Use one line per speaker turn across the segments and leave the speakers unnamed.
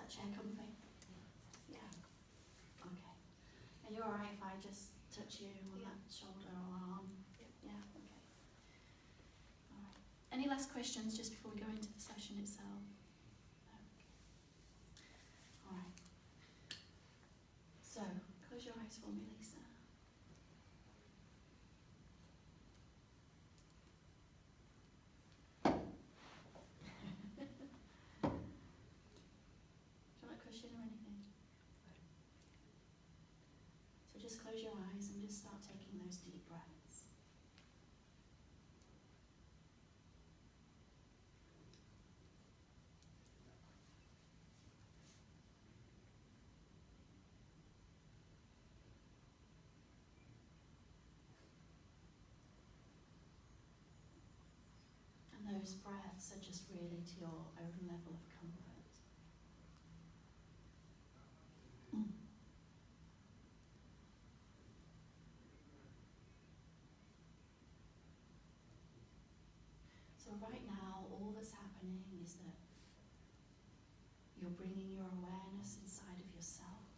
that chair comfy? Yeah. Okay. Are you alright if I just touch you on that shoulder or arm? Yeah, okay. Alright. Any last questions just before we go into the session itself? No. Alright. So, close your eyes for me, Lisa. Do you want a cushion or anything? So just close your eyes and just start taking those deep breaths. And those breaths are just really to your own level of comfort. So right now, all that's happening is that you're bringing your awareness inside of yourself.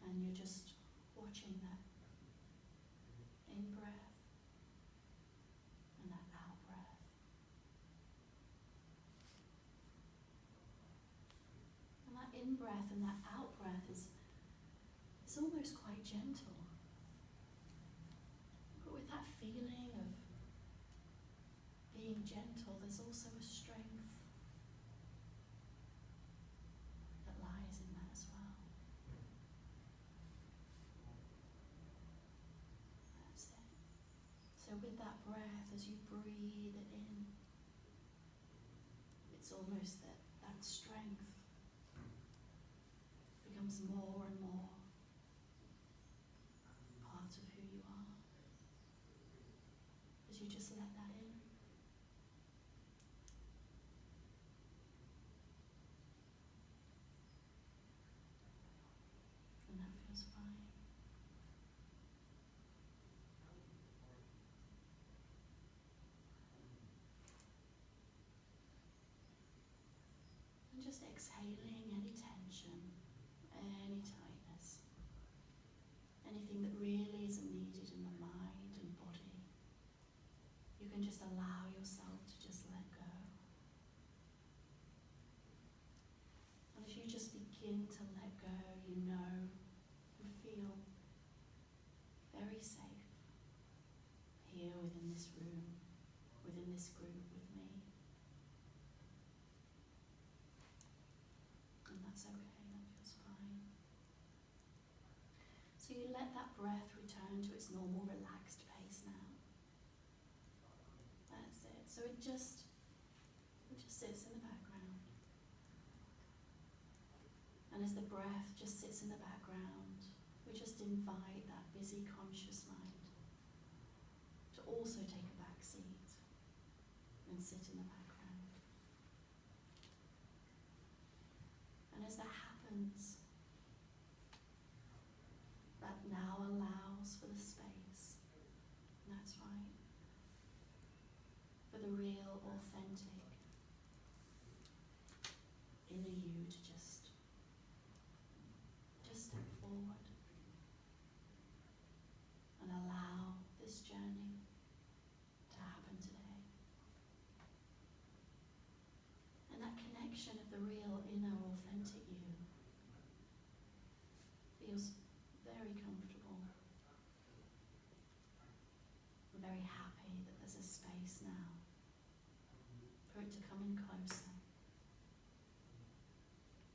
And you're just watching that in-breath and that out-breath. And that in-breath and that out-breath is almost quite gentle. But with that feeling of being gentle, there's also a strength that lies in that as well. That's it. So with that breath, as you breathe it in, it's almost that strength becomes more and more part of who you are. As you just let that in. And that feels fine. And just exhaling any tension, any tightness, anything that really isn't needed in the mind and body. You can just allow yourself to just let go. And as you just begin to let go, you know, you feel very safe here within this room, within this group with me. And that's okay, that feels fine. So you let that breath return to its normal relaxed pace now. That's it. So it just sits in the background. And as the breath just sits in the background, we just invite that busy conscious mind to also take a back seat and sit in the background. And as that happens, that now allows for the space. And that's right. For the real, authentic inner you to just step forward and allow this journey to happen today. And that connection of the real, inner, authentic you feels very comfortable. I'm very happy that there's a space now for it to come in closer.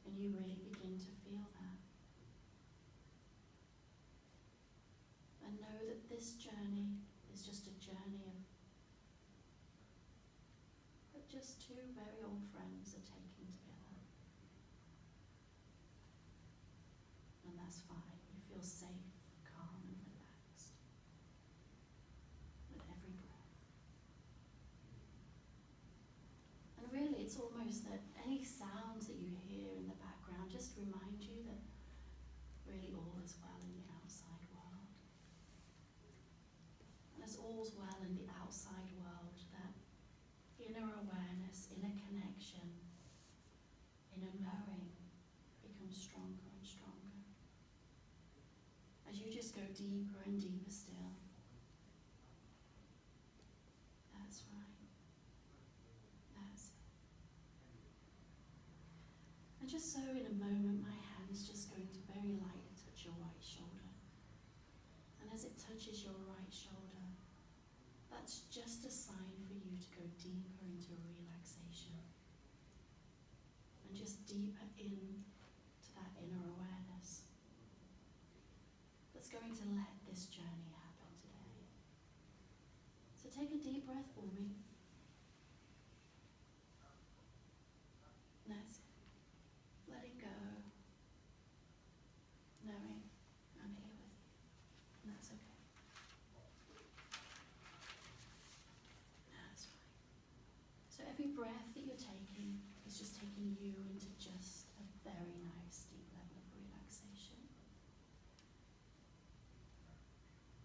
And you really begin to feel that. And know that this journey is just a journey that just two very old friends are taking together. And that's fine. You feel safe, calm and relaxed with every breath. And really it's almost that any sounds that you hear in the background just remind you that really all is well in the outside world. And as all's well in the outside world, that inner awareness, inner connection And just so in a moment, my hand's just going to very lightly touch your right shoulder. And as it touches your right shoulder, that's just a sign for you to go deeper into relaxation. And just deeper in to that inner awareness that's going to let this journey happen today. So take a deep breath for me. That's it. Letting go. Knowing I'm here with you. And that's okay. That's fine. So every breath that you're taking is just taking you into just a very nice deep level of relaxation.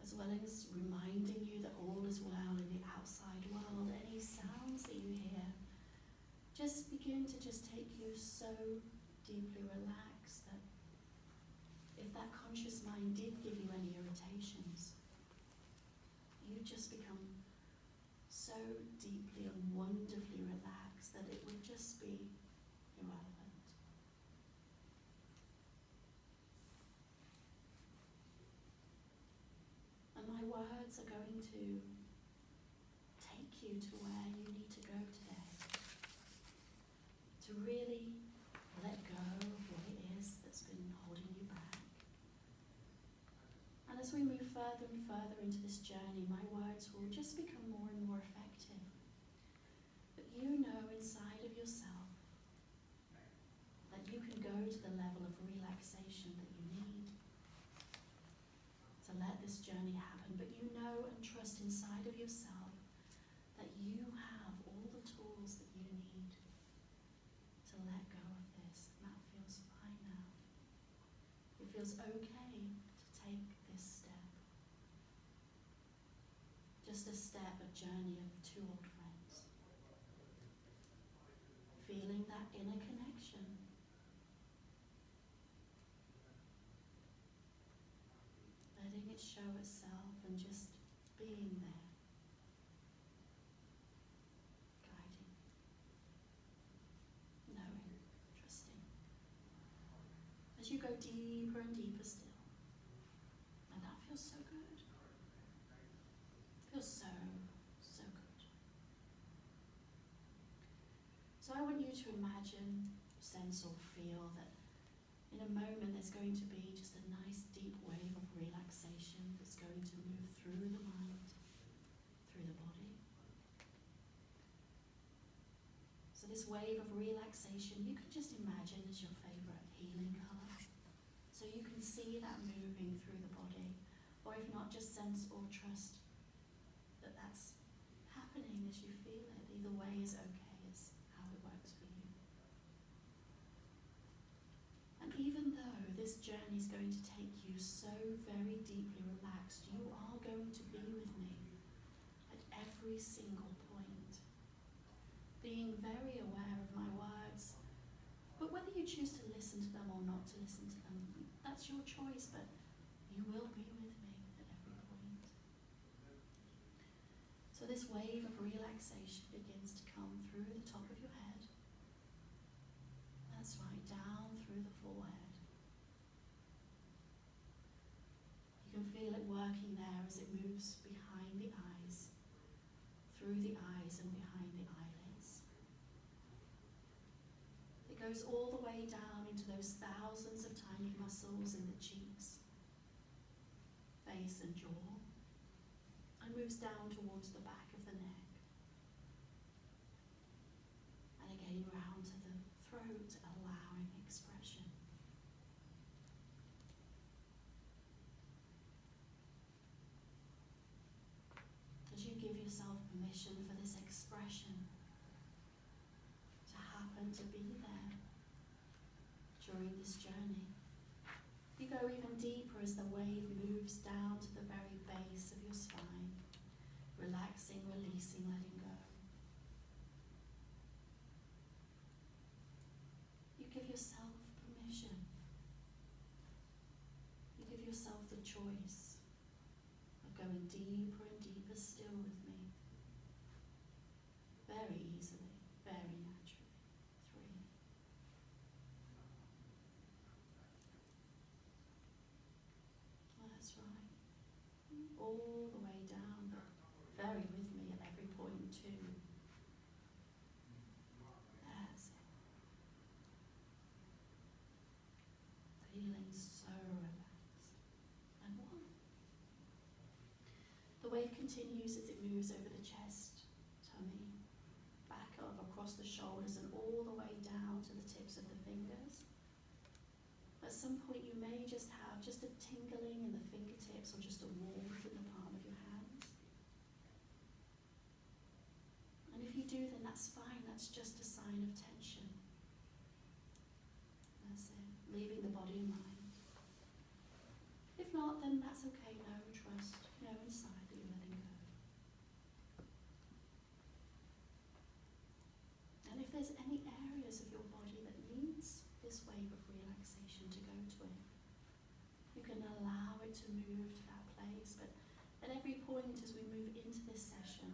As well as reminding you that all is well in the outside world. Any sounds that you hear just begin to just take you so deeply relaxed that if that conscious mind did give you any irritations, you just become so deeply and wonderfully relaxed that it would just be irrelevant. And my words are going to take you to where you need to go today. To really let go of what it is that's been holding you back. And as we move further and further into this journey, my words will just become more and more effective. But you know inside of yourself that you can go to the level of relaxation that you need to let this journey happen. But you know and trust inside of yourself that you have all the tools that you need to let go of this. And that feels fine now. It feels okay to take this step. Just a step, a journey of two old friends. Feeling that inner connection. Letting it show itself and just being there. Guiding. Knowing. Trusting. As you go deeper and deeper still. And that feels so good. Feels so, so good. So I want you to imagine, sense or feel that in a moment there's going to be just a nice deep wave of relaxation that's going to move through the mind, through the body. So this wave of relaxation you can just imagine as your favorite healing color. So you can see that moving through the body. Or if not, just sense or trust that that's happening as you feel it. Either way is okay, it's how it works for you. And even though this journey is going to take you so very deeply relaxed, you are going to be with me at every single point, being very aware of my words. But whether you choose to listen to them or not to listen to them, that's your choice, but you will be with me at every point. So this wave of relaxation begins to come through the top of your head. That's right, down through the forehead. You can feel it working there as it moves behind the eyes, through the eyes and behind the eyelids. It goes all the way down into those thousands of tiny muscles in the cheeks, face and jaw, and moves down towards the back of the neck. And again round to the throat, allowing expression. As you give yourself permission for this expression to happen, to be there during this journey. You go even deeper as the wave moves down to the very base of your spine, relaxing, releasing, letting go. You give yourself permission. You give yourself the choice of going deeper and deeper still with me. Very easily, very naturally. 3, wave continues as it moves over the chest, tummy, back up across the shoulders and all the way down to the tips of the fingers. At some point you may just have just a tingling in the fingertips or just a warmth in the palm of your hands. And if you do, then that's fine. That's just a sign of tension. That's it. Leaving the body and mind. If not, then that's okay. Know, trust, know inside that you're letting go. And if there's any areas of your body that needs this wave of relaxation to go to it, you can allow it to move to that place. But at every point as we move into this session,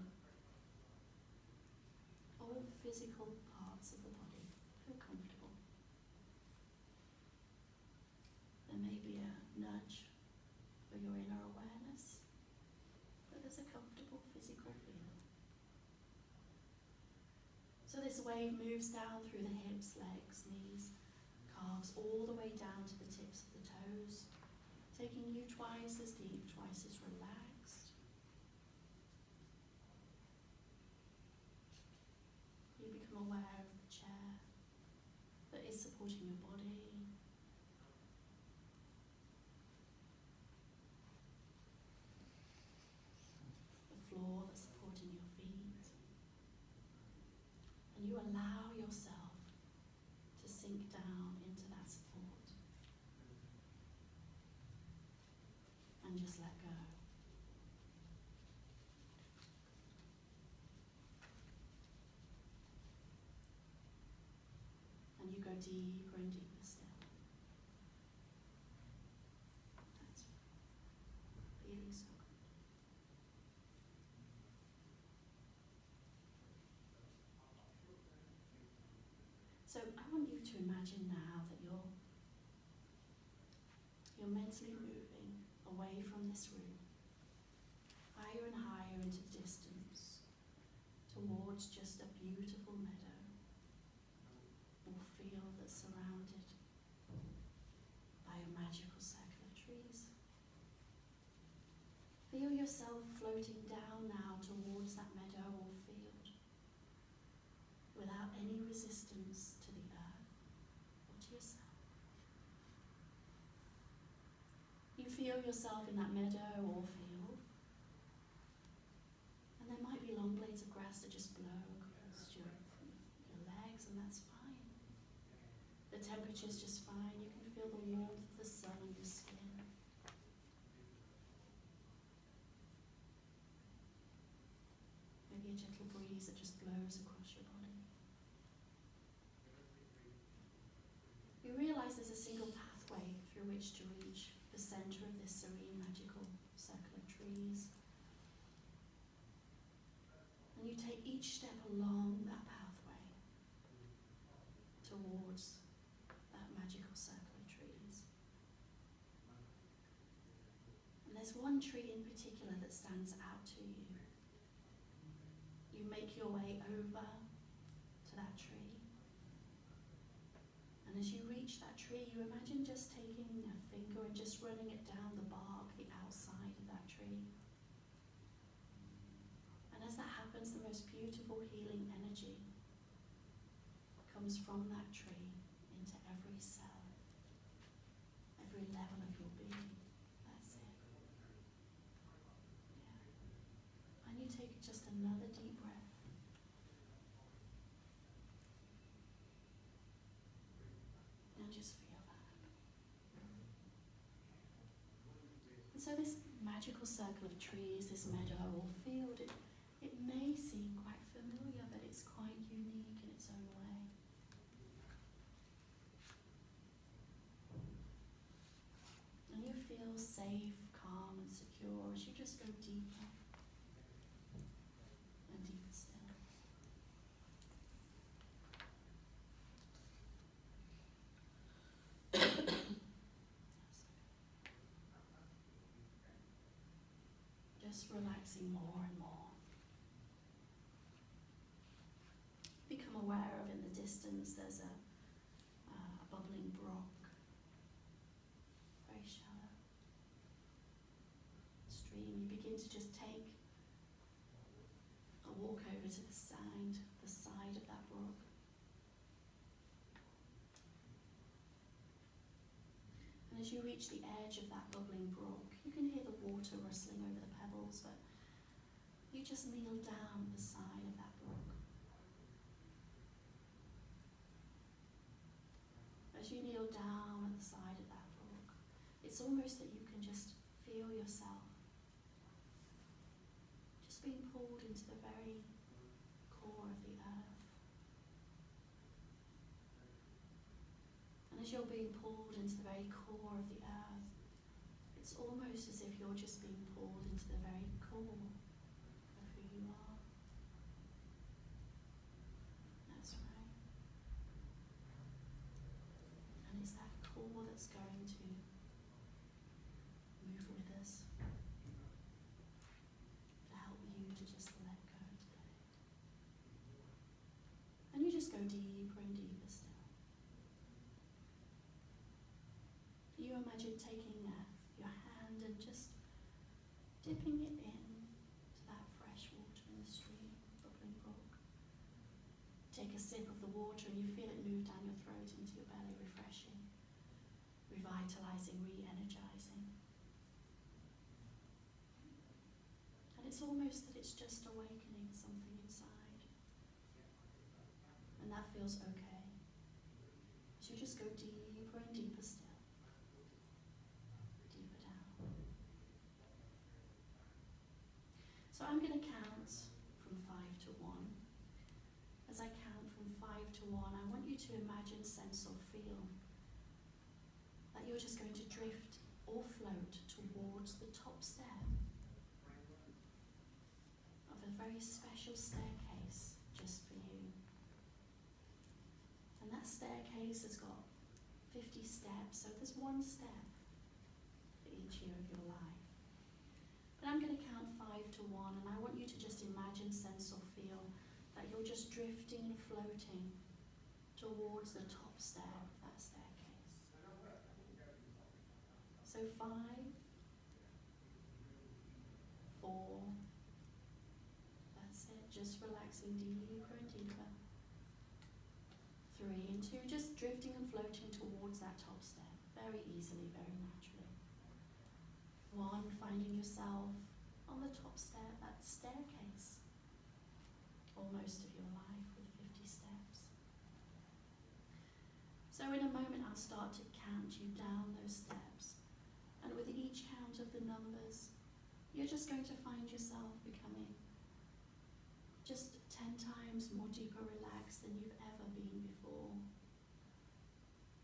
all physical parts of the body feel comfortable. There may be a nudge for your inner awareness, but there's a comfortable physical feeling. So this wave moves down through the hips, legs, knees, calves, all the way down to the tips of the toes, taking you twice as deep, twice as relaxed. You become aware of the chair that is supporting your body. The floor that's supporting your feet. And you allow yourself to sink down into that support. And just let go. And you go deeper and deeper still. That's feeling so good. So I want you to imagine now that you're mentally moving away from this room, higher and higher into distance, towards just a beautiful meadow or field that's surrounded by a magical circle of trees. Feel yourself floating down now towards that meadow or field without any resistance to the earth or to yourself. You feel yourself in that meadow or field, and there might be long blades of grass that just blow across your legs, and that's fine. The temperature's just fine. You can feel the warmth of the sun on your skin. Maybe a gentle breeze that just blows across your body. You realise there's a single pathway through which to reach the centre of this serene, magical circle of trees. And you take each step along that pathway towards that magical circle of trees. And there's one tree in particular that stands out to you. You make your way over to that tree. And as you reach that tree, you imagine just taking a finger and just running it down the bark, the outside of that tree. And as that happens, the most beautiful healing energy comes from that tree into every cell, every level of your being. That's it. Yeah. And you take just another deep breath. And just feel that. And so this magical circle of trees, this meadow or field, it may seem quite familiar, but it's quite unique in its own way. And you feel safe, calm and secure as you just go deeper and deeper still. Just relaxing more and more. Become aware of in the distance there's a bubbling brook, very shallow stream. You begin to just take find the side of that brook. And as you reach the edge of that bubbling brook, you can hear the water rustling over the pebbles, but you just kneel down at the side of that brook. As you kneel down at the side of that brook, it's almost that you can just feel yourself just being pulled into the very core of the earth. And as you're being pulled into the very core of the earth, it's almost as if you're just being pulled into the very core of who you are. That's right. And it's that core that's going to move with us to help you to just let go today. And you just go deeper and deeper still. You imagine taking your hand and just dipping it in to that fresh water in the stream, bubbling brook. Take a sip of the water and you feel it move down your throat into your belly, refreshing, revitalizing, re-energizing. And it's almost that it's just awakening something inside. And that feels okay. So you just go deeper and deeper still. Deeper down. So I'm going to count from 5 to 1. As I count from 5 to 1, I want you to imagine, sense or feel that you're just going to drift or float towards the top step of a very special staircase just for you. And that staircase has got 50 steps, so there's one step for each year of your life. But I'm going to count 5 to 1, and I want you to just imagine, sense or feel that you're just drifting and floating towards the top step of that staircase. So 5, 4, that's it, just relaxing deeper and deeper. 3 and 2, just drifting and floating towards that top step, very easily, very naturally. 1, finding yourself on the top step, that staircase, almost of your life with 50 steps. So in a moment I'll start to count you down those steps, and with each count of the numbers, you're just going to find yourself becoming just 10 times more deeper relaxed than you've ever been before.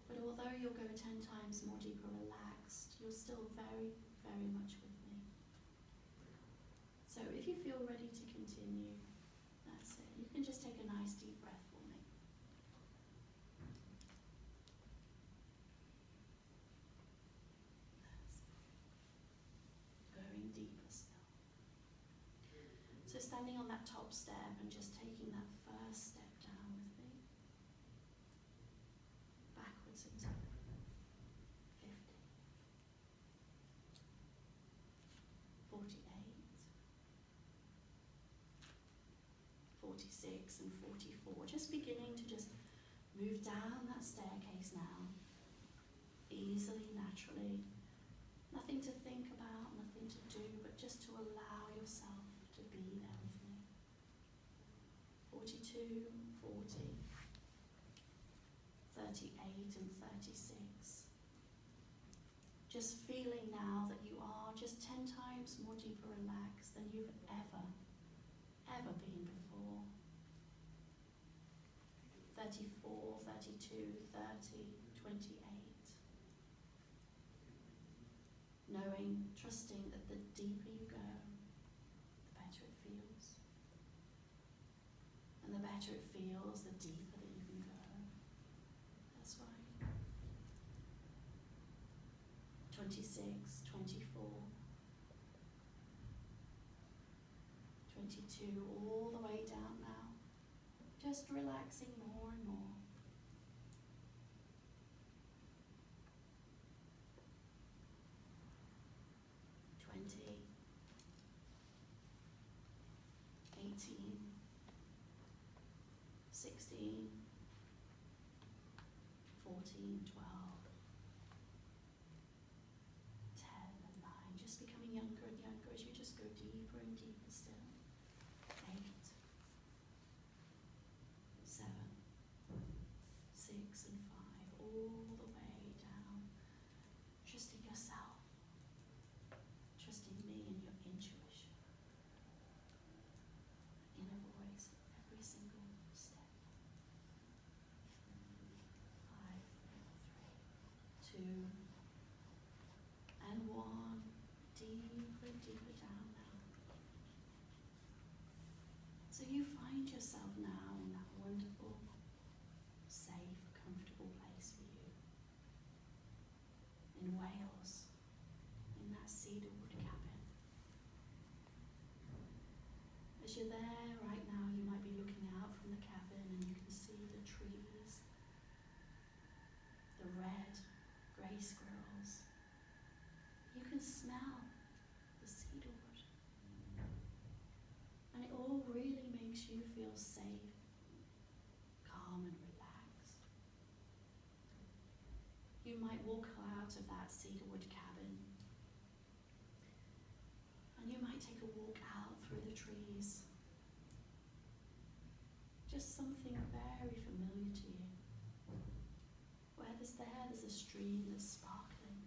But although you'll go 10 times more deeper relaxed, you're still very, very much with me. So if you feel ready to continue, that's it. You can just take a nice deep breath for me. That's it. Going deeper still. So standing on that top step and just taking that first step down with me. Backwards into 50. 48. 46 and 44, just beginning to just move down that staircase now, easily, naturally, nothing to think about, nothing to do, but just to allow yourself to be there with me. 42, 40, 38 and 36. Just feeling now that you are just 10 times more deeper relaxed than you've ever been before. 34, 32, 30, 28. Knowing, trusting that the deeper you go, the better it feels. And the better it feels, the deeper that you can go. That's right. 26, 24. 22, all the way down now. Just relaxing more and more. 20, 18, 16, 14, 12, 10 and 9, just becoming younger and younger as you just go deeper and deeper still. 8, 7, 6 and 5, all the way down. Trusting yourself, trusting me and your intuition, inner voice, every single step. 5, 3, 2, and 1. Deeper and deeper down now. So you find yourself now in that wonderful, safe, comfortable place for you. In Wales, in that cedarwood cabin. As you're there right now, you might be looking out from the cabin and you can see the trees, the red, grey squirrels. You can smell the cedarwood. And it all really makes you feel safe, calm and relaxed. You might walk out of that cedarwood cabin and you might take a walk out through the trees. Just something very familiar to you. Where there's a stream that's sparkling.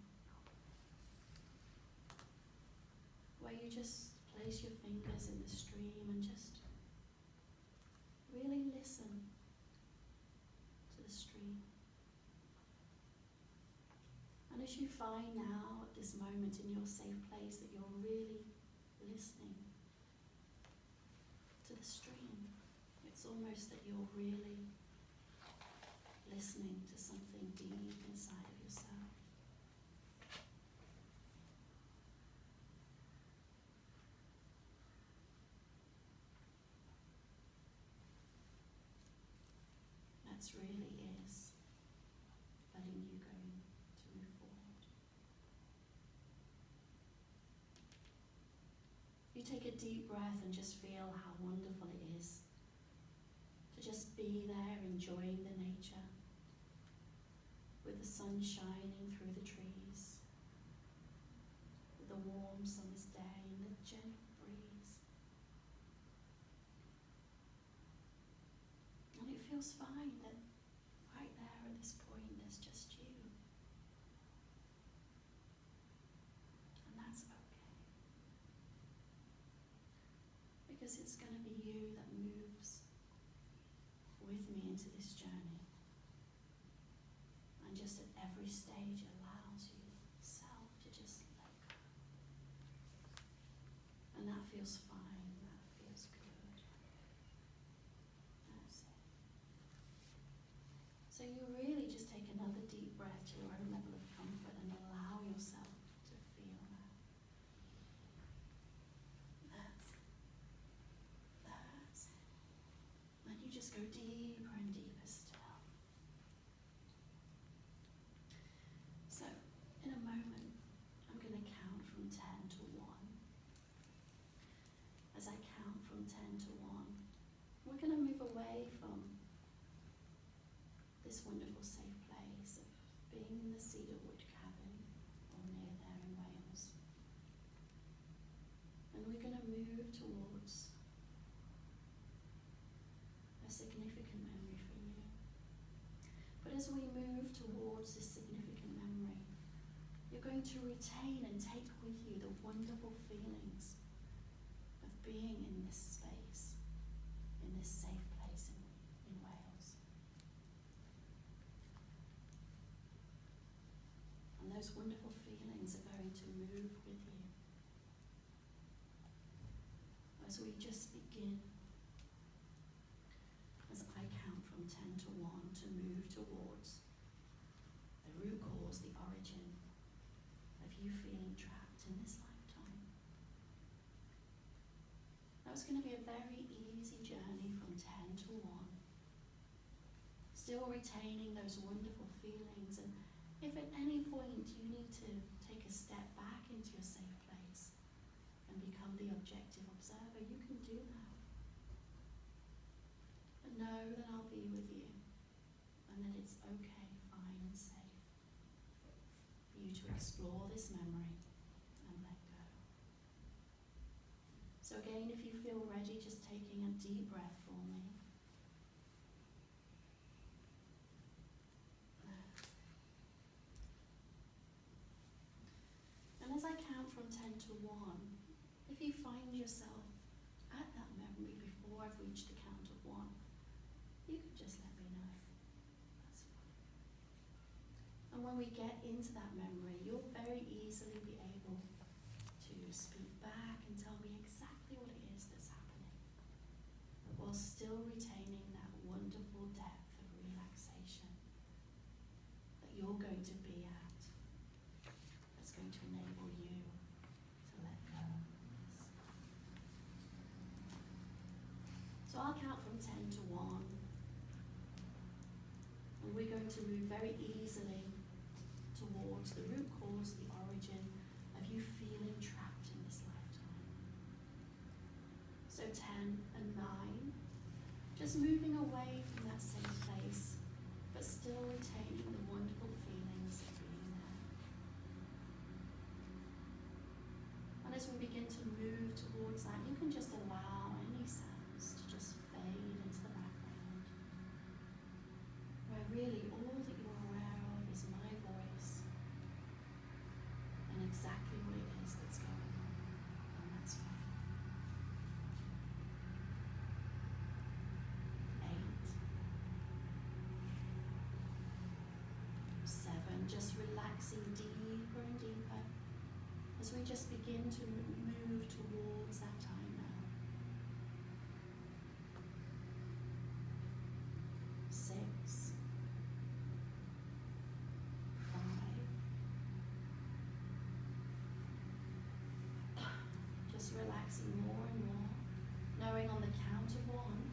Where you just place your fingers in the stream and just really listen to the stream. And as you find now at this moment in your safe place that you're really listening to the stream, it's almost that you're really listening to something deep inside of yourself. That's really is letting you go to move forward. You take a deep breath and just feel how wonderful it is to just be there enjoying the nature with the sun shining through the trees, with the warm summer's day and the gentle breeze. And it feels fine that right there at this point there's just you. And that's okay. Because it's going to be you that moves with me into this journey. And just at every stage allows yourself to just let go. And that feels fine, that feels good. That's it. So you really just take another deep breath to your own level of comfort and allow yourself to feel that. That's it. That's it. And you just go deeper and deeper still. So, in a moment, I'm going to count from 10 to 1. As I count from 10 to 1, we're going to move away from this wonderful safe place of being in the cedarwood cabin or near there in Wales. And we're going to move towards a significant memory for you. But as we move towards this significant memory, you're going to retain and take with you the wonderful feelings of being in this space, in this safe place in Wales. And those wonderful feelings are going to move with you as we just begin, as I count from 10 to 1, to move towards the root cause, the origin of you feeling trapped in this lifetime. Now it's going to be a very easy journey from 10 to 1, still retaining those wonderful feelings, and if at any point you need to take a step back into your safe place and become the objective observer, you can do that. But know know that I'll be with you, and that it's okay, fine and safe for you to explore this memory and let go. So again, if you feel ready, just taking a deep breath for me. And as I count from 10 to 1, if you find yourself at that memory before I've reached the count of 1, you can just let me know. That's fine. And when we get into that memory, you'll very easily be able to speak back and tell me exactly what it is that's happening, while still retaining that wonderful depth of relaxation that you're going to be at. That's going to enable you to let go. So I'll count from 10 to 1, and we're going to move very easily towards the root cause, the origin of you feeling trapped in this lifetime. So 10 and 9, just moving away from that same place, but still retaining the wonderful feelings of being there. And as we begin to move towards that, you can just allow any sounds to just fade into the background, where really all that you're aware of is my voice and exactly what it is that's going on, and that's fine. 8, 7, just relaxing deeper and deeper as we just begin to move towards that time now. 6, 5, just relaxing more and more, knowing on the count of 1,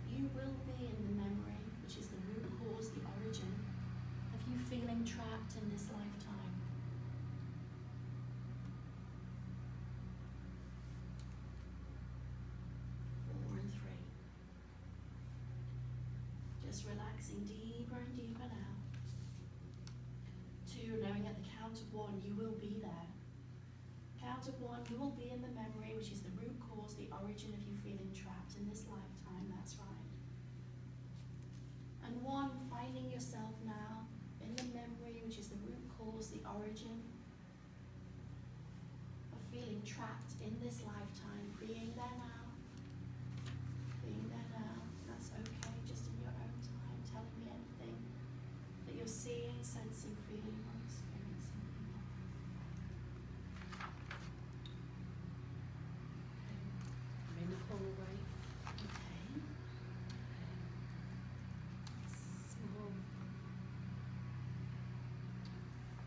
you will be in the memory, which is the root cause, the origin of you feeling trapped in this lifetime. 4 and 3. Just relaxing deeper and deeper now. 2, knowing at the count of 1, you will be there. Count of 1, you will be in the memory, which is the root cause, the origin of you feeling trapped in this lifetime, that's right. And 1, finding yourself now in the memory, which is the root cause, the origin of feeling trapped in this lifetime, being there now. Being there now, that's okay, just in your own time, telling me anything that you're seeing, sensing, feeling, or experiencing.
I'm in the hallway.
Okay.
Small.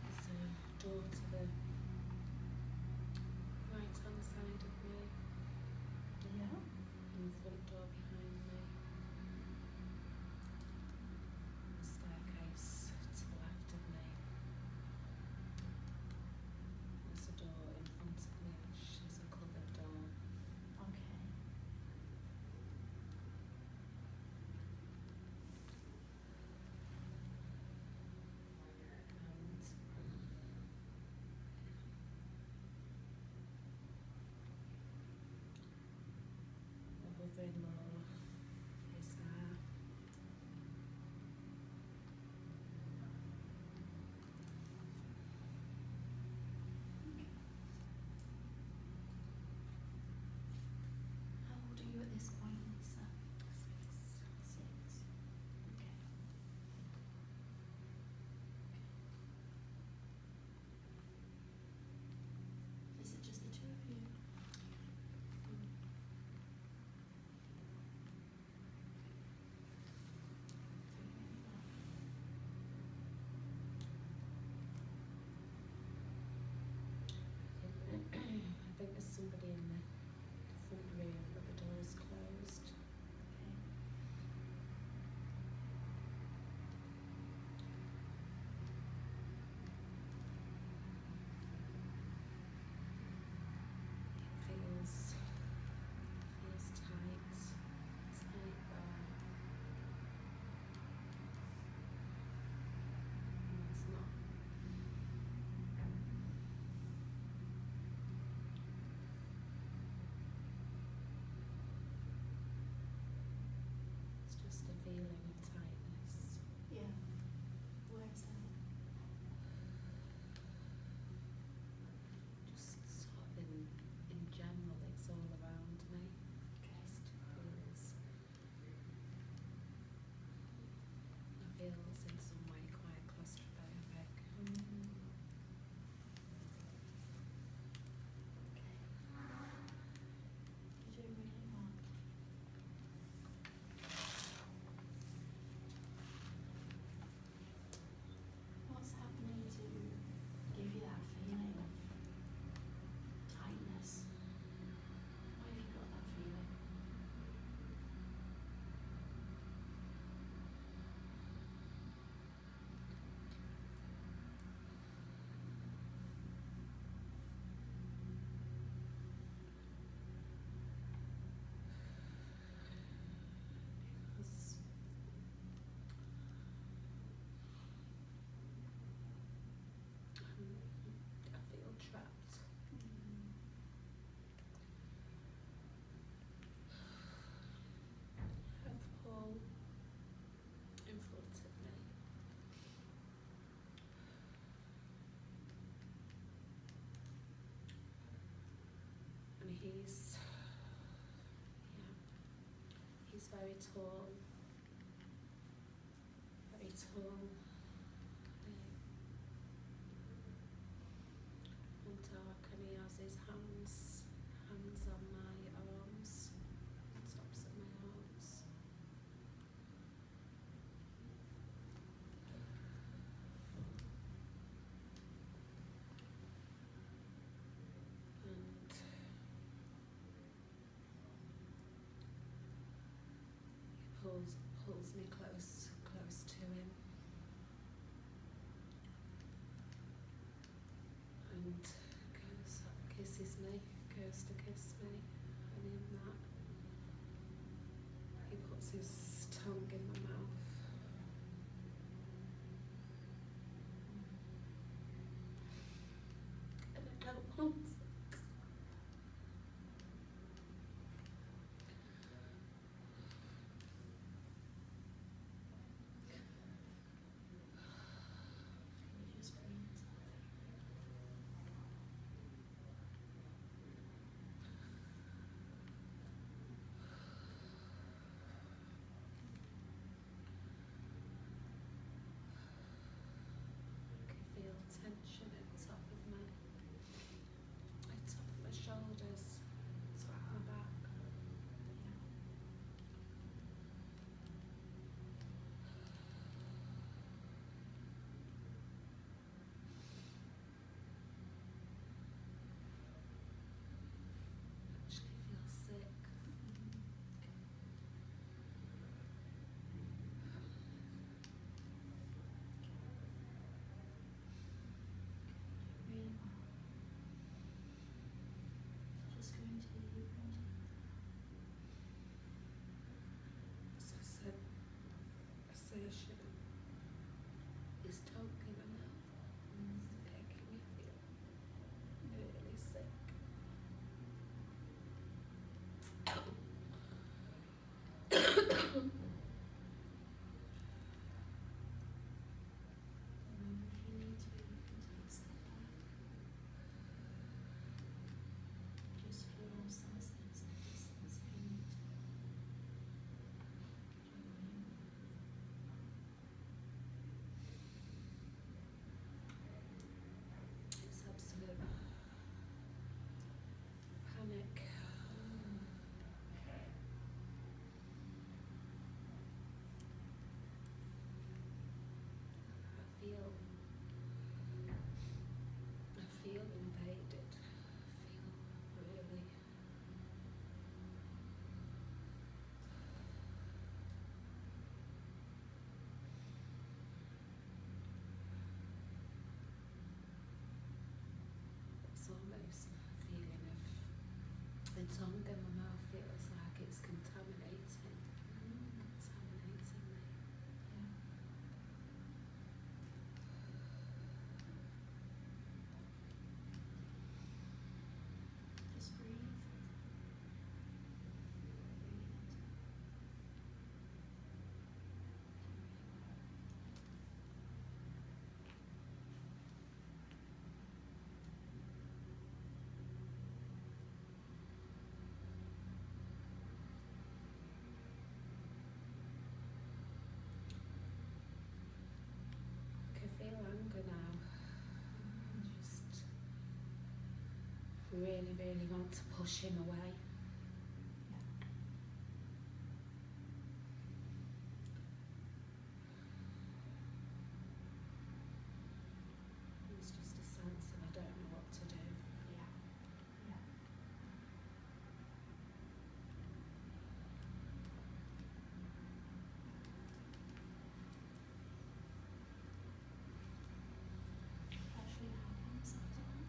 There's a door to the right hand side of me,
Yeah.
and the front door behind me. A staircase to the left of me. he's very tall, and dark, and he has his hands on my arms, tops of my arms. And he pulls me close to him, and goes to kiss me, and in that he puts his tongue in my mouth. And I don't want sex.
You just breathe.
I can feel tension at the top of my shoulders, top of my back. Actually feel sick.
Really well. Just going to
So assertion is talking enough. It's making me feel really sick.
remember if you need to, you can take a step back. Just feel some sense of distance if you need to.
It's absolute panic. I feel invaded. I feel really it's almost a feeling of the tongue in my mouth feels like it's contaminating me.
Just breathe.
I can feel anger now. I just really want to push him away. It's just a sense of I don't know what to do.
Yeah. Yeah. Actually, how can this after that?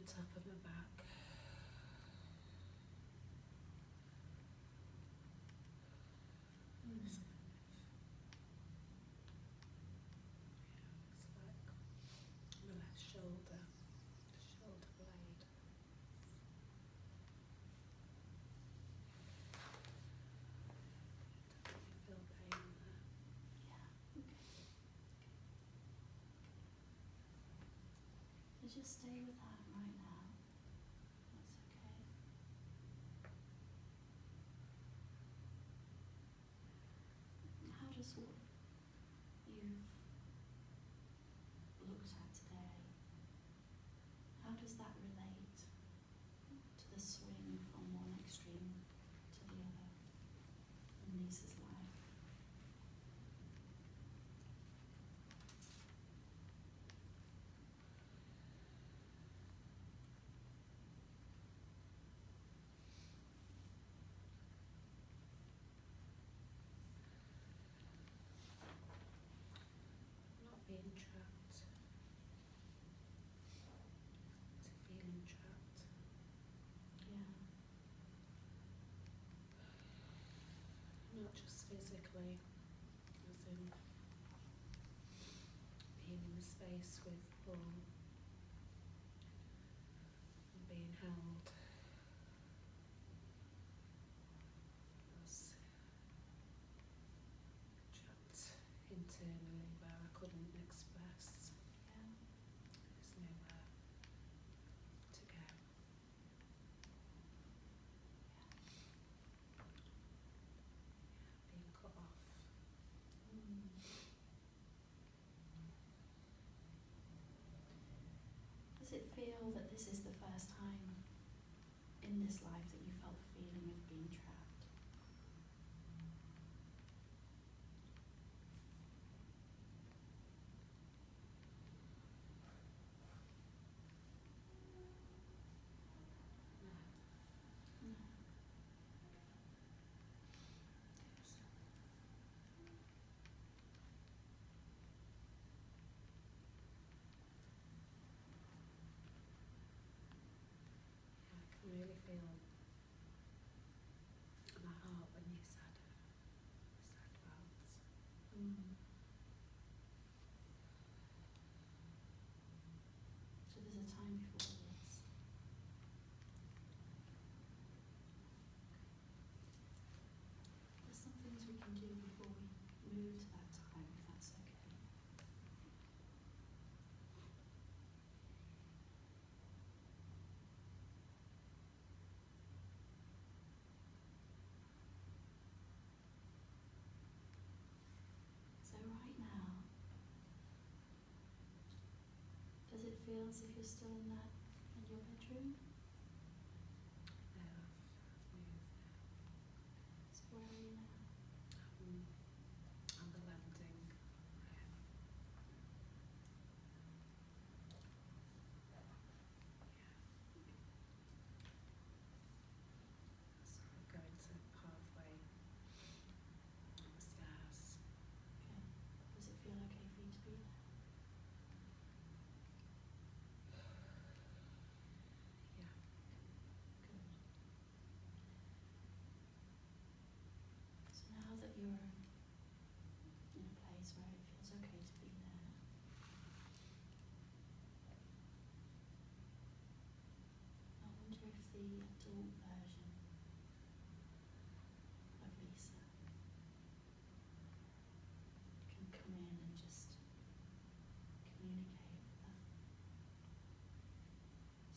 the top of my back. It's kind of, it's like my left shoulder, the shoulder blade. Definitely feel pain there.
Yeah. Okay. Let's just stay with that right now. That's okay. How does what you've looked at today, how does that relate to the swing from one extreme to the other in Lisa's life?
Not being trapped, to feeling trapped.
Yeah.
Not just physically, as in being in the space with Paul and being held, was trapped internally where I couldn't express.
Yeah.
There's nowhere to go. Being cut off.
Mm. Does it feel that this is the first time in this life that you felt the feeling of being trapped?
No.
No.
Yeah, I can really feel my heart when you said words.
Mm. So there's a time before this. There's some things we can do before we move to that time, if that's okay. So right now, does it feel as if you're still in your bedroom?
No, I've moved now.
So where are you now?
On the landing. Sort of going to halfway on the stairs.
Okay. Does it feel okay for you to be there?
Yeah.
Good. So now that you're in a place where it feels okay to be there, I wonder if the adult version of Lisa can come in and just communicate with that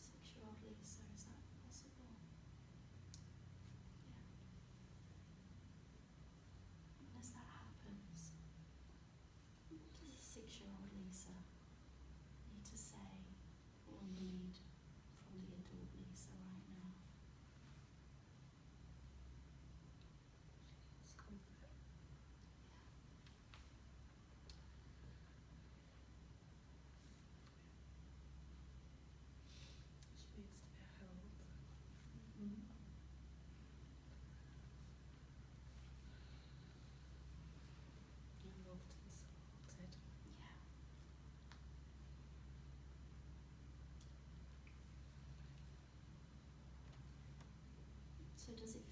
6-year-old Lisa. Is that possible? Yeah. And as that happens, what does a 6-year-old Lisa need to say or need from the adult Lisa right now?
It's comfort. She needs to be held
Mm-hmm.
and loved and supported.
Yeah.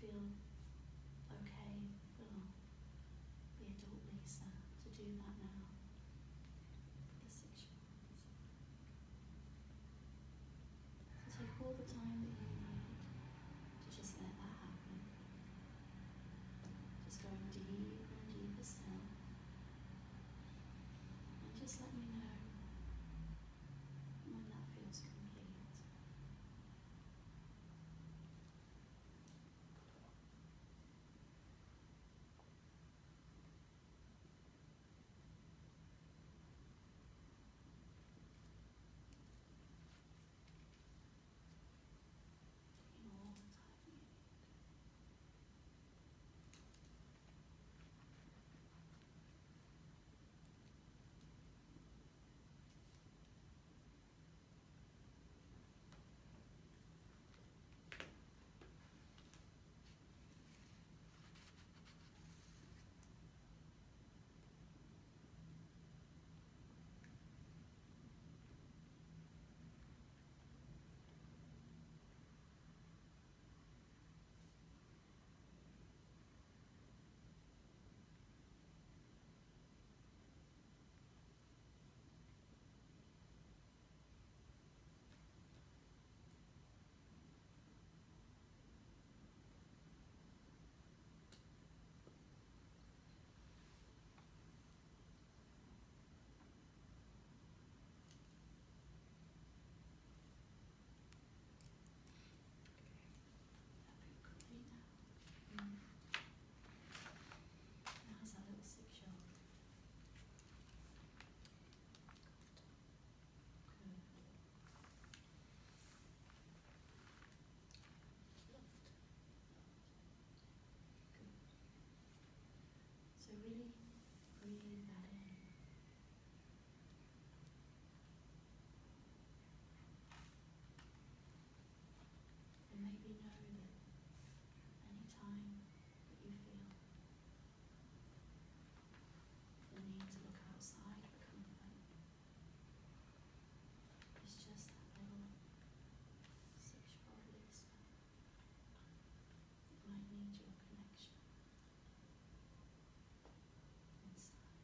feel okay for the adult Lisa to do that now for the 6-year-olds. So take all the time that you need to just let that happen. Just going deeper and deeper still. And just let me know when that feels complete. Taking all the time you need. That feel complete now? How's that little 6-year-old? Good. Good. So really breathe that in. And maybe know that any time that you feel the need to look outside for comfort, it's just that little 6-year-old Lisa that might need your connection inside.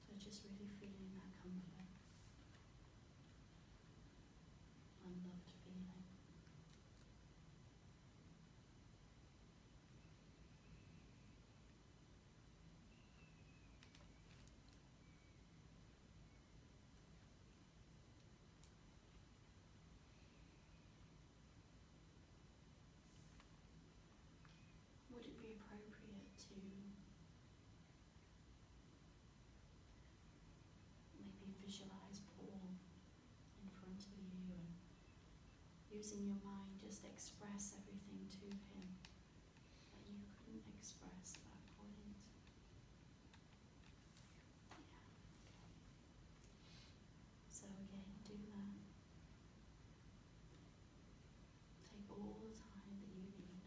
So just really feeling that comfort, unloved feeling. Would it be appropriate to maybe visualize Paul in front of you and using your mind just express everything to him that you couldn't express at that point? Yeah, okay. So again, do that. Take all the time that you need.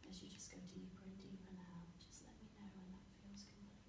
As you just go deeper and deeper now, just let me know when that feels complete.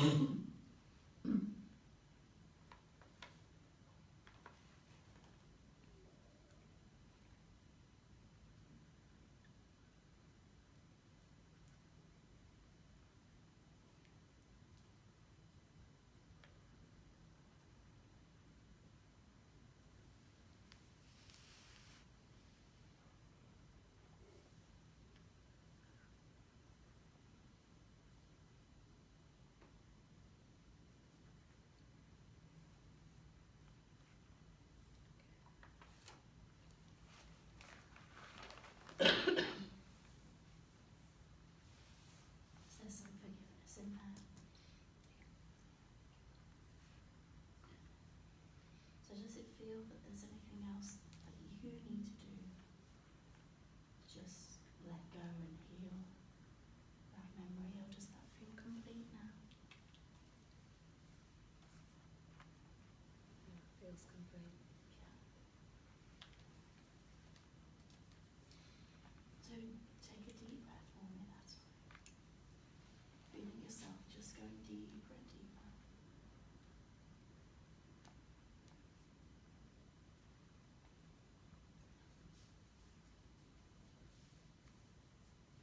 Is there some forgiveness in there? So does it feel that there's anything else that you need to do to just let go and heal that memory, or does that feel complete now?
Feels complete.
Yeah. So take a deep breath for me, that's right. Feeling yourself just going deeper and deeper.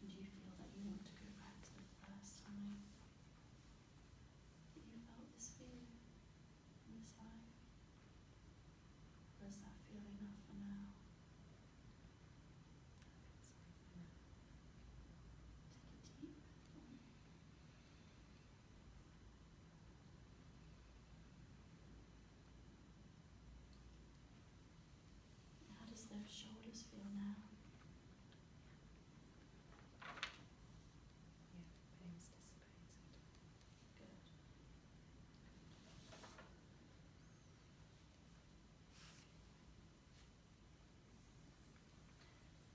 And do you feel that you want to go back to the first time that you felt this feeling in this life? Or does that feel enough for now? Take a deep breath for me. How does those shoulders feel now?
Pain's dissipated.
Good.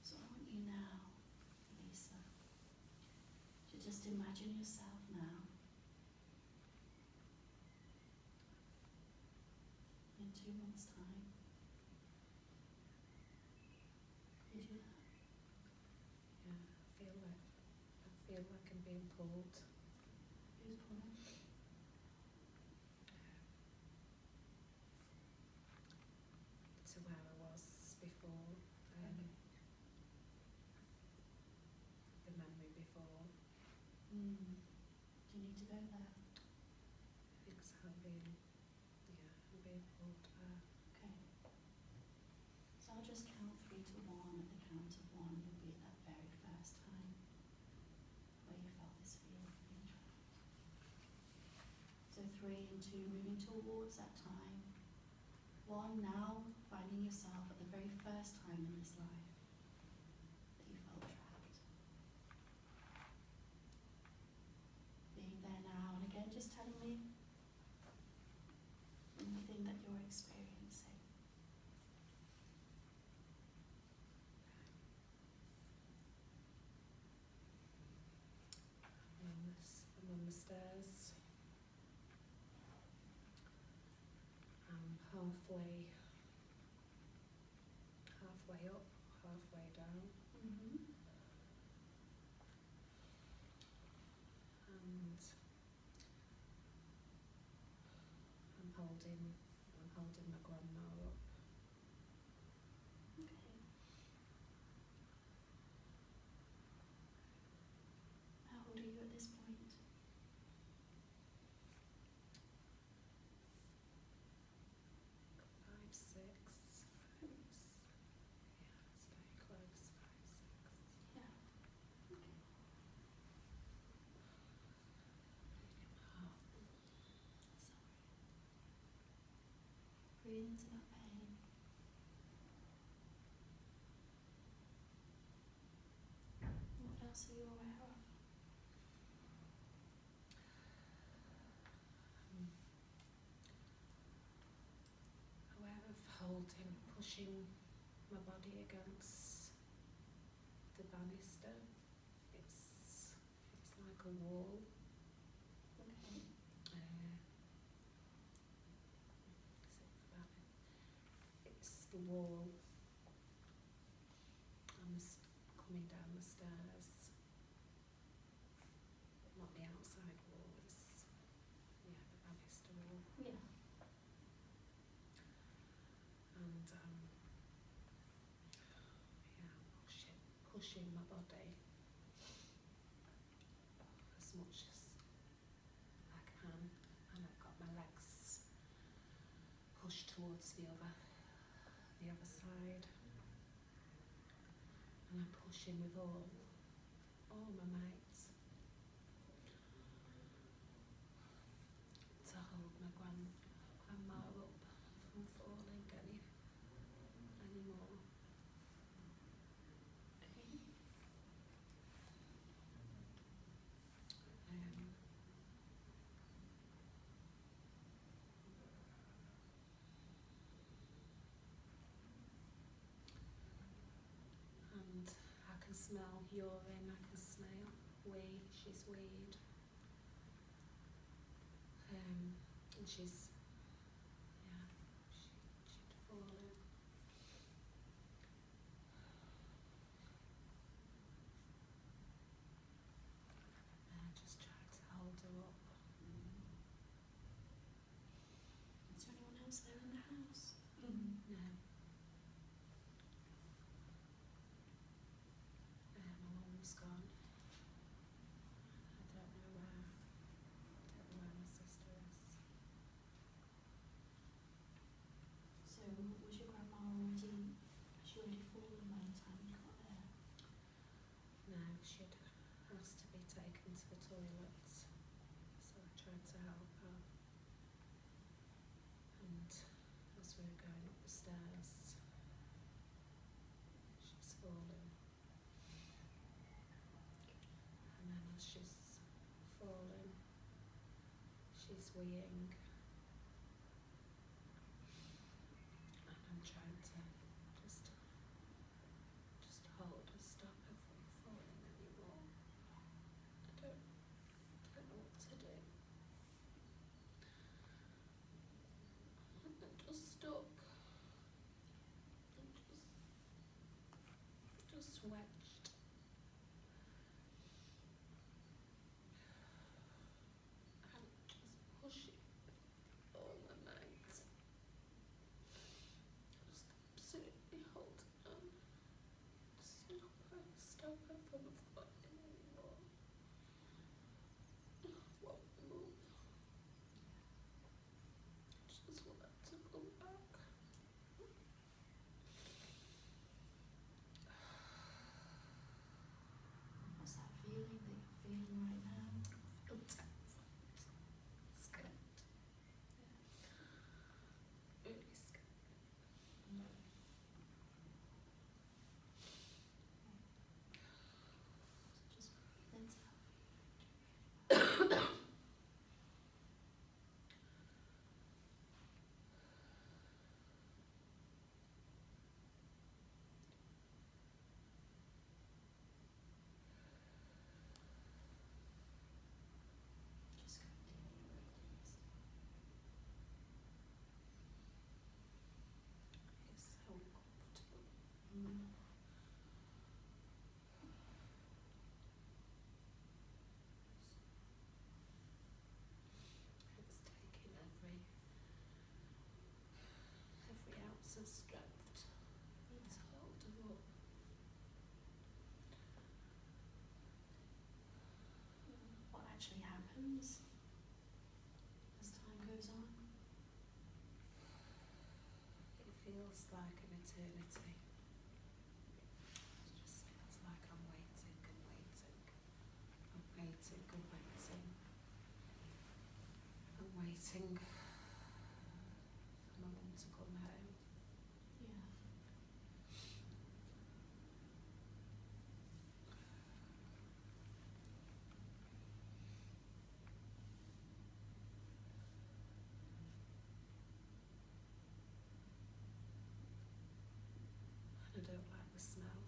So I want you now, Lisa, to just imagine yourself now in 2 months' time. You do that?
Yeah, I feel like I'm being pulled
Who's pulling?
to where I was before,
Okay.
the memory before.
Do you need to go there?
I think so. I'm being pulled back.
Okay. So I'll just count 3 to 1. At the count of 1, you'll be at that very first time where you felt this feeling of being trapped. So 3 and 2, moving towards that time. 1, now finding yourself at the very first time in this life that you felt trapped. Being there now, and again just telling me anything that you're experiencing.
I'm on the stairs. I'm halfway up, halfway down,
Mm-hmm.
and I'm holding my grandma up.
Okay. How old are you at this point?
5, 6. Yeah, it's very close. 5, 6.
Yeah. Okay.
Oh,
Sorry. Breathe into that pain. What else are you aware of?
aware of pushing my body against the banister. It's like a wall.
Okay.
It's the wall. I'm coming down the stairs. Not the outside wall. It's door.
Yeah.
And pushing my body as much as I can, and I've got my legs pushed towards the other side, and I'm pushing with all my might to hold my grandma up from falling anymore.
Okay.
And I can smell urine, I can smell wee, she's weed. And she'd fallen. And I just tried to hold her up.
Is there anyone else there in the house?
No. My mum's gone. I don't know where my sister is.
So was your grandma already, she already fallen by the time you got there?
No, she'd asked to be taken to the toilets, so I tried to help her. And as we were going up the stairs, she's fallen. And then as she's fallen, she's weeing. And I'm trying to just hold her, stop her from falling anymore. I don't know what to do. I'm just stuck. I'm just wedged. I'm just pushing all my might. Just absolutely holding on. Stop her from falling anymore. One move. Just want her to come back.
What's that feeling that you're feeling right now?
I feel tense. Scared. Really scared.
Just breathe in. Just go deep breaths.
It's so uncomfortable. It's taking every ounce of strength to hold her up.
What actually happens as time goes on?
It feels like an eternity. It just feels like I'm waiting and waiting. I'm waiting and waiting. I'm waiting for my mum to come home.
Yeah.
And I don't like the smell.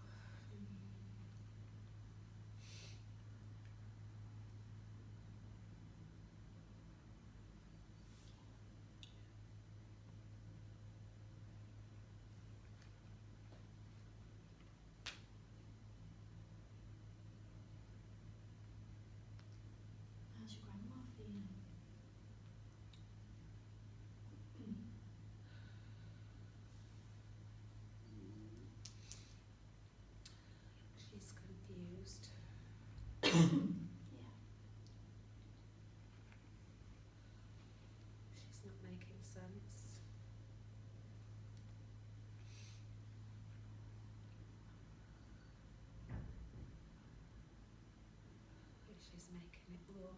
more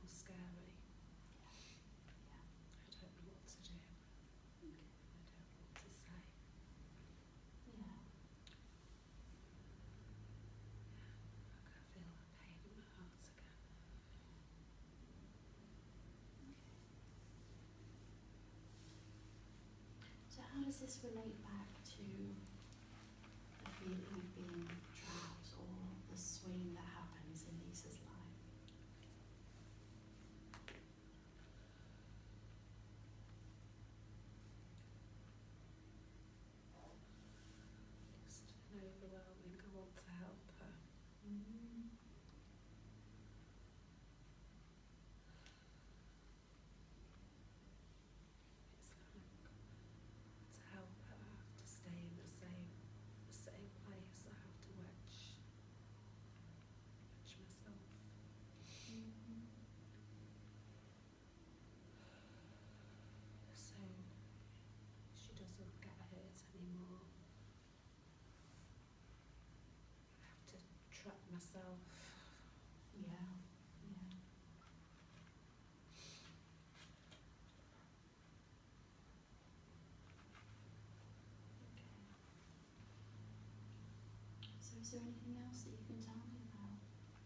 scary.
Yeah.
I don't know what to do.
Okay.
I don't know what to say.
Yeah.
I can feel the pain in my heart again.
So how does this relate back to the feeling of being trapped or the swing that happens in Lisa's life?
Just an overwhelming. I want to help her.
Mm.
It's like to help her, I have to stay in the same place. I have to wedge myself.
Mm-hmm.
So she doesn't get hurt anymore. I have to trap myself.
Yeah. Yeah. Okay. So is there anything else that you can tell me about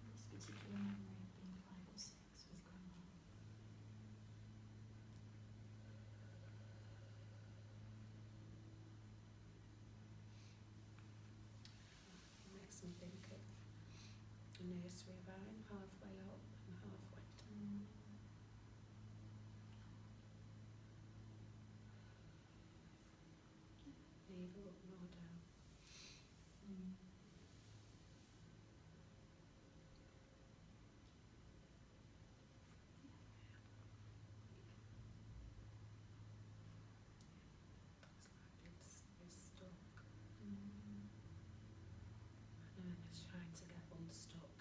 this particular memory of being 5 or 6 with Grandma?
It makes me think of a nursery rhyme, halfway up and halfway down. Neither up nor down.
Mm.
It's like it's stuck.
Mm.
And it's trying to get unstuck.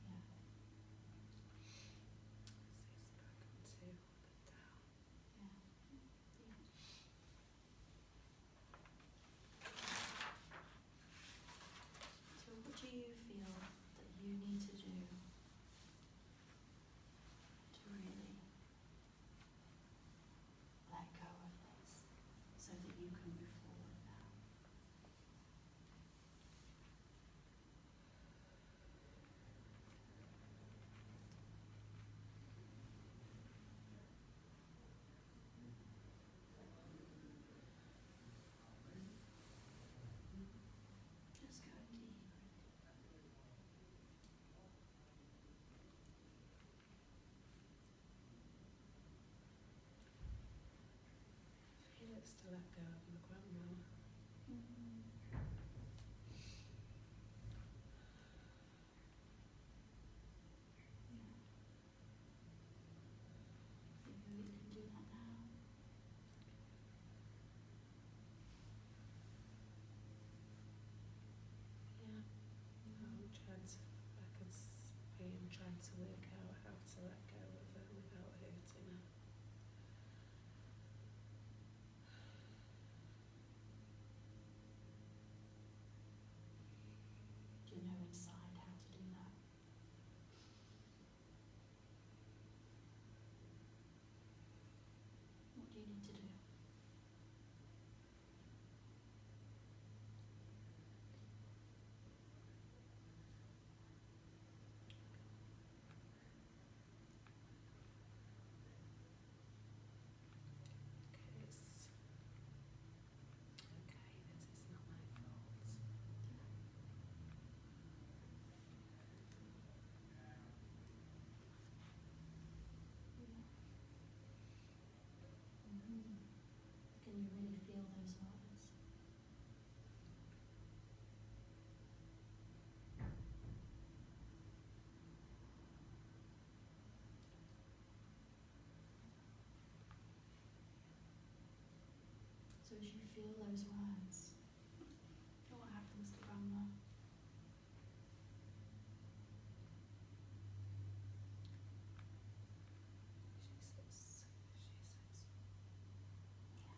Yeah.
It's back and two, up and down.
Yeah. Yeah. So what do you feel that you need to do to really let go of this so that you can move forward now? Just go deep.
I feel it's to let go of my grandma.
Mm. Yeah. You feel you can do that now?
Yeah. I'm trying to, I am trying to work out how to let go of her without hurting her.
Do you know inside how to do that? What do you need to do?
Okay, it's okay that it's not my fault.
Mm-hmm. Can you really feel those words? So as you feel those words, what happens to Grandma?
She sits.
Yeah.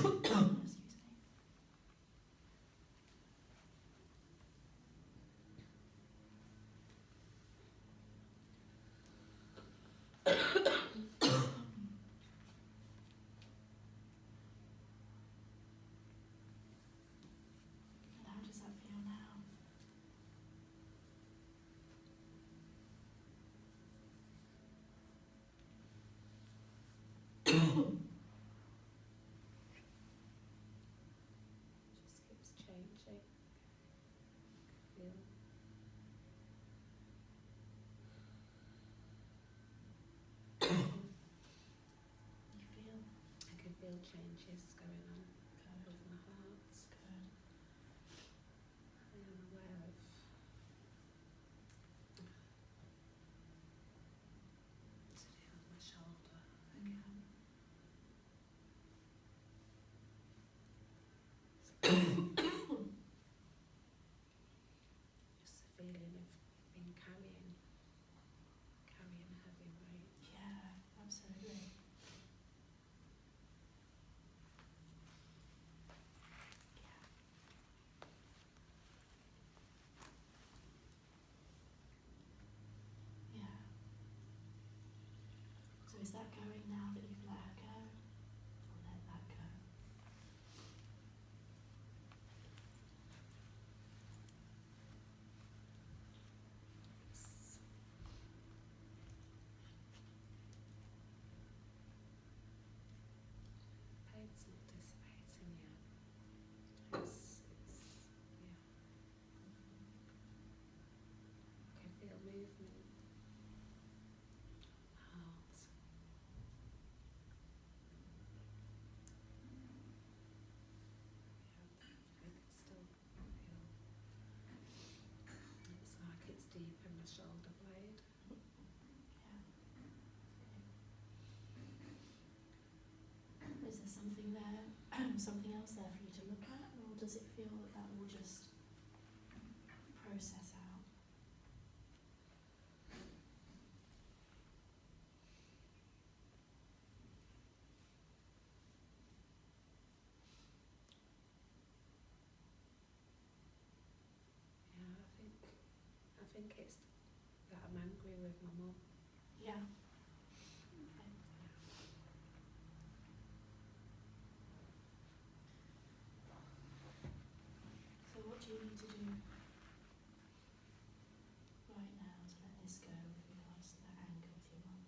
Excuse me. And how does that feel now?
Just keeps changing. Feel.
You feel
I can feel changes going on
good.
with my heart.
Good.
I am aware of to do with my shoulder again. Just the feeling of being carrying a heavy weight.
Yeah, absolutely. Yeah. Yeah. So is that going now that you've let her go? Or let that go?
It's pain's not dissipating yet. It's yeah. I can feel movement. Heart. Yeah, I can still feel. It's like it's deep in my shoulder blade.
Yeah. Is there something there, something else there for you to look at, or does it feel that that will just process out?
Yeah, I think it's that I'm angry with my mum.
Yeah. Okay. So what do you need to do right now to let this go with regards to that anger with your mum?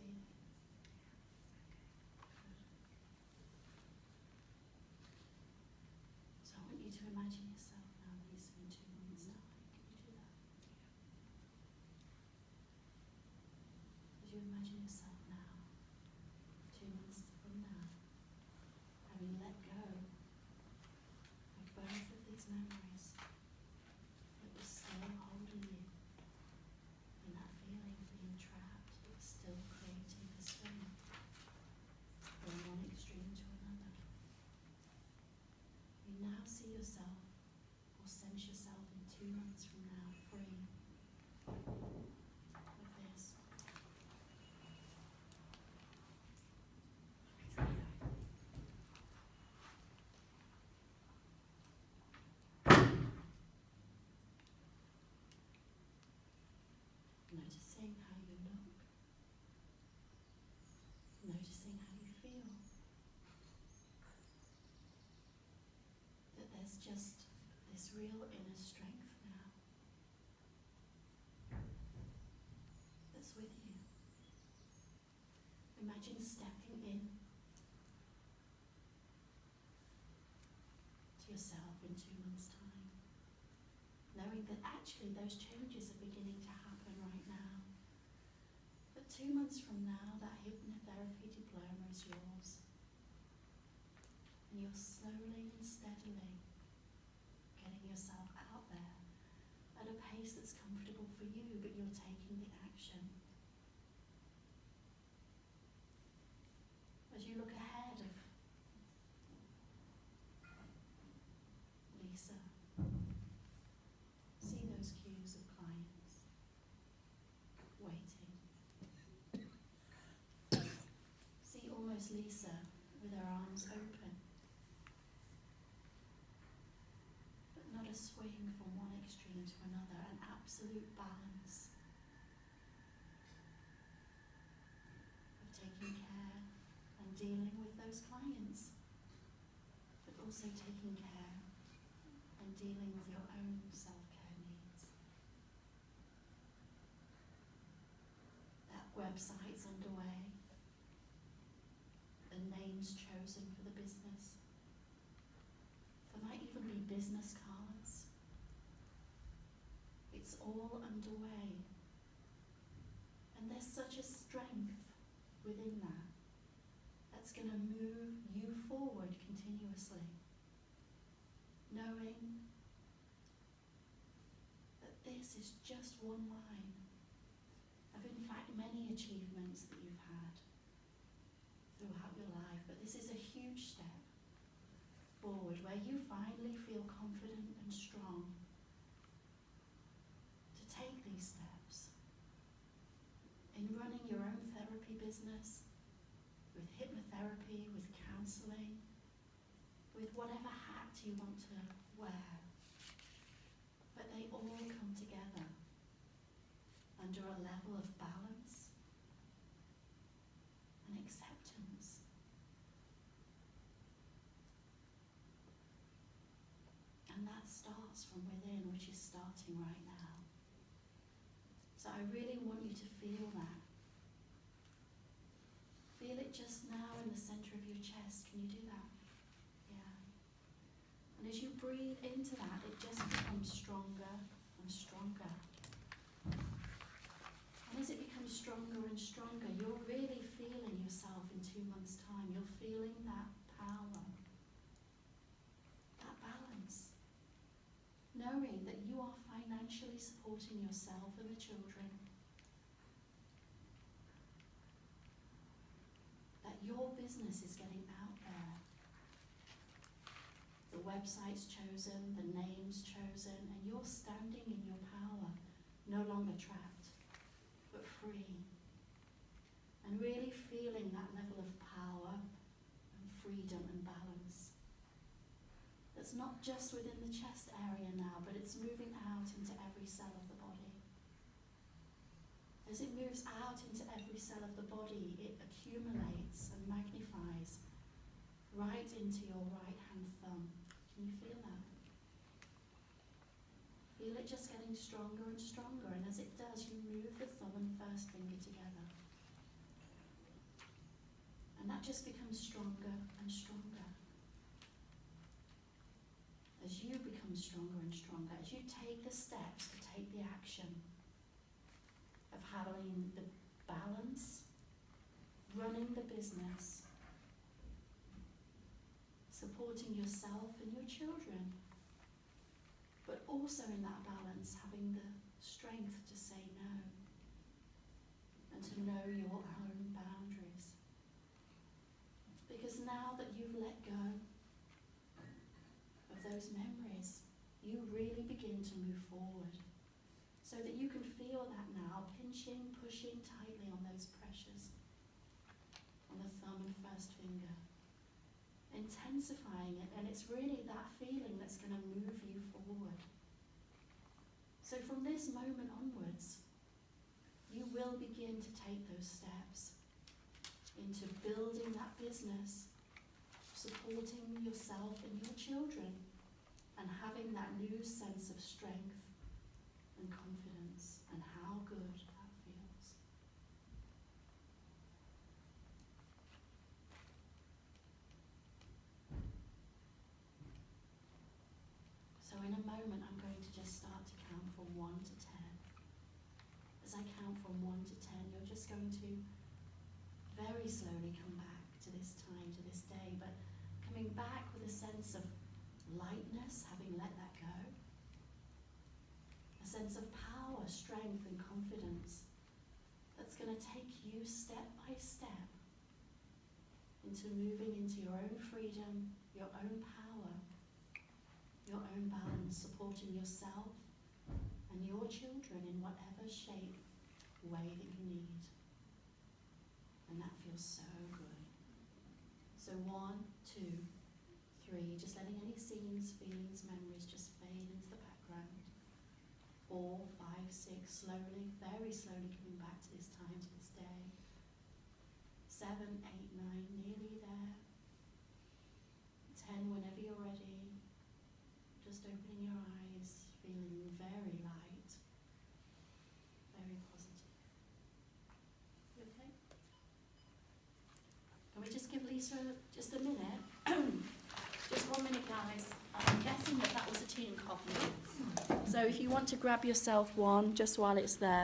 feeling? So I want you to imagine yourself now, Lisa, in 2 months' time. Can you do that? Could you imagine yourself now, 2 months from now, having let go of both of these memories that were still holding you in that feeling of being trapped, that was still creating the strain from one extreme to another. You now see yourself or sense yourself in 2 months from now free of this. Noticing how you look, noticing how you feel, that there's just this real inner strength now that's with you. Imagine stepping in to yourself in 2 months' time, knowing that actually those changes are beginning to happen right now. But 2 months from now, that hypnotherapy diploma is yours. And you're slowly and steadily getting yourself out there at a pace that's comfortable for you, but you're taking the action. As you look ahead of Lisa, see those queues of clients waiting. See almost Lisa with her arms open, but not a swing from one extreme to another, an absolute balance of taking care and dealing with those clients, but also taking care and dealing with your own self-care needs. That website's underway, the names chosen for the business. There might even be business cards. It's all underway. And there's such a strength within that that's going to move you forward continuously, knowing that this is just one line of, in fact, many achievements that you've had throughout your life. But this is a huge step forward where you finally feel confident and strong to take these steps in running your own therapy business, with hypnotherapy, with counselling, with whatever hat you want to wear. But they all come together under a level of balance and acceptance. And that starts from within, which is starting right now. So I really want you to feel that. Feel it just now in the center of your chest. Can you do that? Yeah. And as you breathe into that, it just becomes stronger and stronger. And as it becomes stronger and stronger, you're really feeling yourself in 2 months' time. You're feeling that power, that balance, knowing that you are financially supporting yourself and the children, that your business is getting out there. The website's chosen, the name's chosen, and you're standing in your power, no longer trapped, but free. And really feeling that level of power and freedom and balance. That's not just within the chest area now, but it's moving out into every cell of the body. As it moves out into every cell of the body, it accumulates and magnifies right into your right hand thumb. Can you feel that? Feel it just getting stronger and stronger, and as it does, you move the thumb and first finger together. just becomes stronger and stronger. As you become stronger and stronger, as you take the steps to take the action of having the balance, running the business, supporting yourself and your children, but also in that balance having the strength to say no and to know your own boundaries. Because now that you've let go of those memories, you really begin to move forward so that you can feel that now, pinching, pushing tightly on those pressures, on the thumb and first finger, intensifying it, and it's really that feeling that's going to move you forward. So from this moment onwards, you will begin to take those steps into building that business, supporting yourself and your children, and having that new sense of strength and confidence, and how good that feels. So in a moment, I'm going to just start to count from 1 to 10. As I count from 1 to 10, you're just going to very slowly come back to this time, to this day, but coming back with a sense of lightness, having let that go. A sense of power, strength, and confidence that's going to take you step by step into moving into your own freedom, your own power, your own balance, supporting yourself and your children in whatever shape, way that you need. And that feels so good. So 1, 2, 3, just letting any scenes, feelings, memories just fade into the background. 4, 5, 6, slowly, very slowly coming back to this time, to this day. 7, 8, 9, nearly there. 10, whenever you're ready. Just opening your eyes, feeling very light, very positive. You okay? Can we just give Lisa just a minute? Just 1 minute, guys. I'm guessing that was a tea and coffee. So if you want to grab yourself one, just while it's there.